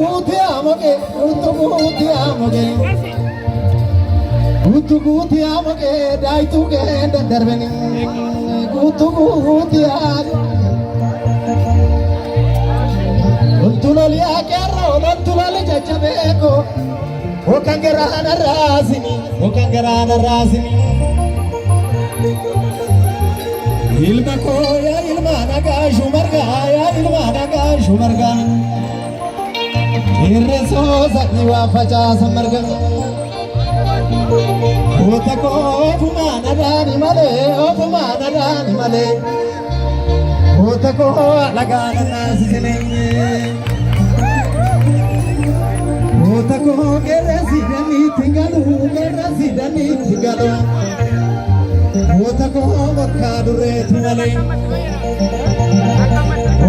guuti amoge, guutu guuti amoge, daitu ge darbeni, guutu guuti amoge. Untulali akerro, untulali jajabeko, okangerana rasini. Ilma ko ya ilma naga shumarga, irreso zakni wa facha samarga. Ota ko fumana dani male, ota ko lagana nasine. Ota ko gerasi dani tingalu. Ota ko makadure tumale,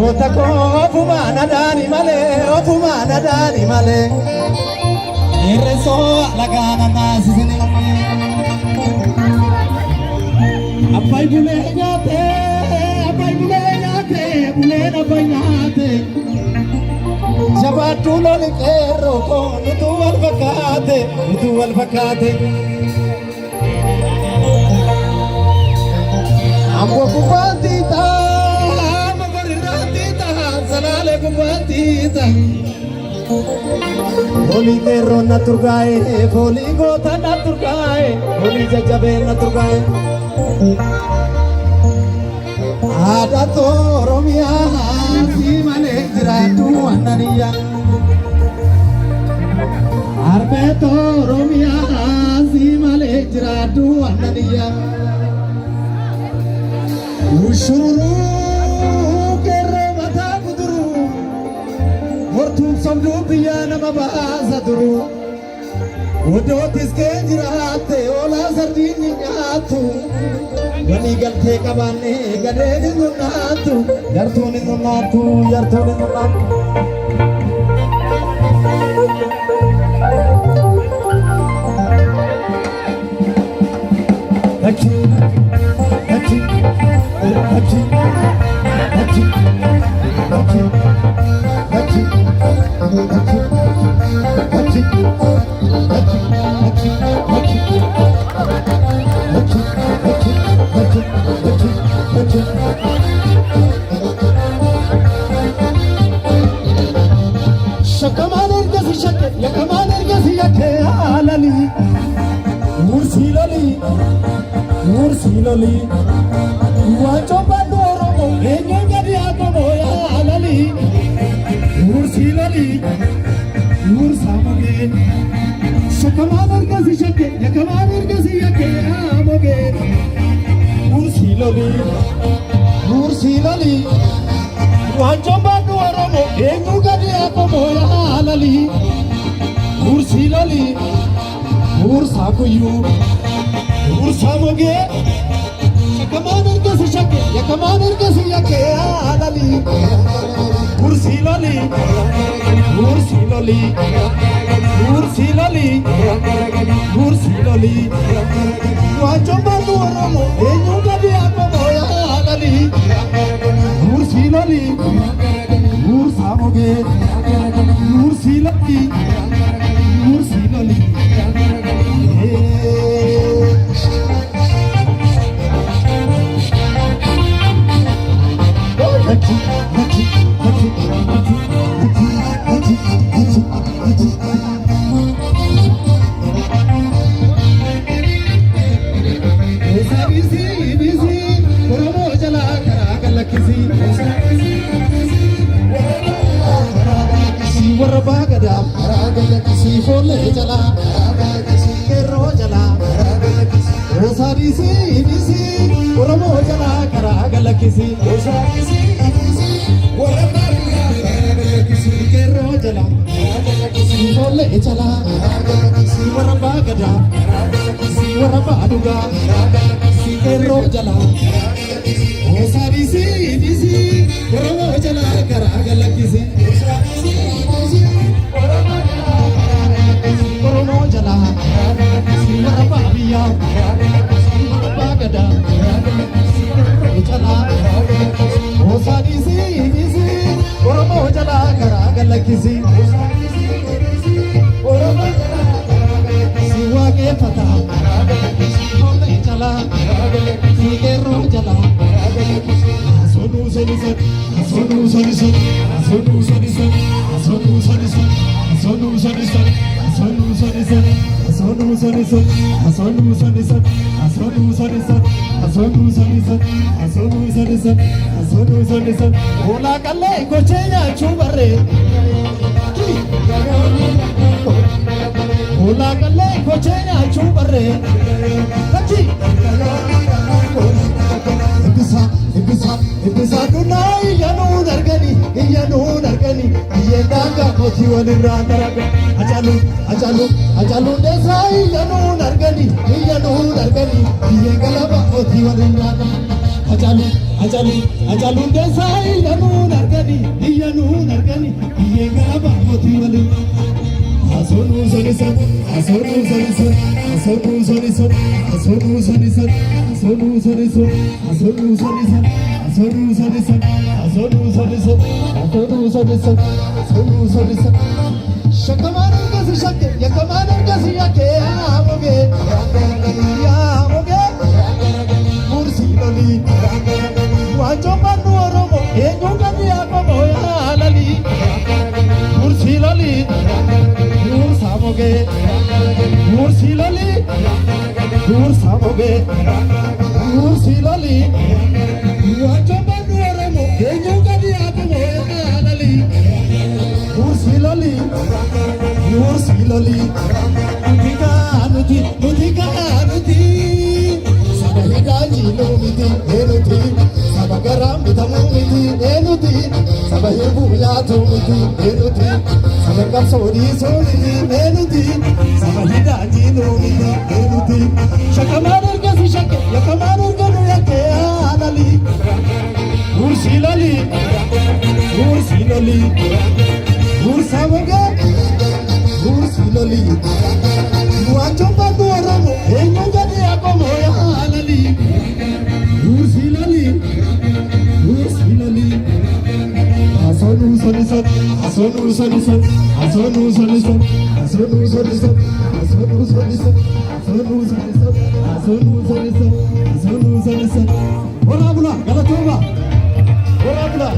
ota ko fumana dani male, irreso lagana nasine. Abai bule nyate, bule nyate. Jabatu lol kero ko nutu wal fakate. Ambo kubatita, magaritita, salale kubatita. Holi kero naturgae, holi gota naturgae, holi jajabe naturgae. Ada to Romia, si male jiratu anariya. Arbe to Romia, si male jiratu anariya. Ushuru kere mata kuduru, mortu samdu biya nama bahasa duru. Odo tiske jirate ola sardini nyatu. Wani galte kabane gade nunatu, yartuni nunatu. Mursiloli, wacho bandoro mo, enyo ngadi ako mo ya alali. Mursiloli, mursamoge, shakamanor kasi shake, yakamanor kasi yake amoge. Mursiloli, wacho bandoro mo, enyo ngadi ako mo ya alali. Mursiloli, mursakuyu. Ursamoge, yakamanor kasi yake alali. Ursiloli, wacho bandoro mo, enyo ngadi ako mo ya alali. Ursiloli, ursamoge, ursiloli. Kisi Ola kalle kochenya chubare Ola kalle kochenya chubare Kachi Ibisa dunai yanu nargani Yendanga koti walira naraga Ajalu desai yanu nargani Yengalaba koti walira Ajalu desai yanu nargani Yengalaba koti walira Asonu sonison Shakamana kasi shake yakamana kasi yake amoge Mursi loli Wajoma nuoromo enyonga ni akomo ya lali Mursi loli Mursamoge Mursi loli Mursamoge Mursi loli Wajoma nuoromo enyonga ni akomo ya lali Mursi loli Mutika anuti Sabahida jilo miti enuti Sabagaram bitamu miti enuti Sabahibu yato miti enuti Sabagam sodi enuti Sabahida jilo miti enuti Shakamarur gasi shake yakamarur ganu yake anali Mursi loli Mursamoge Mursiloli Wajomba duoromo enyongani akomo ya halali Mursiloli Asonu sonison Ora bula galatoba Ora bula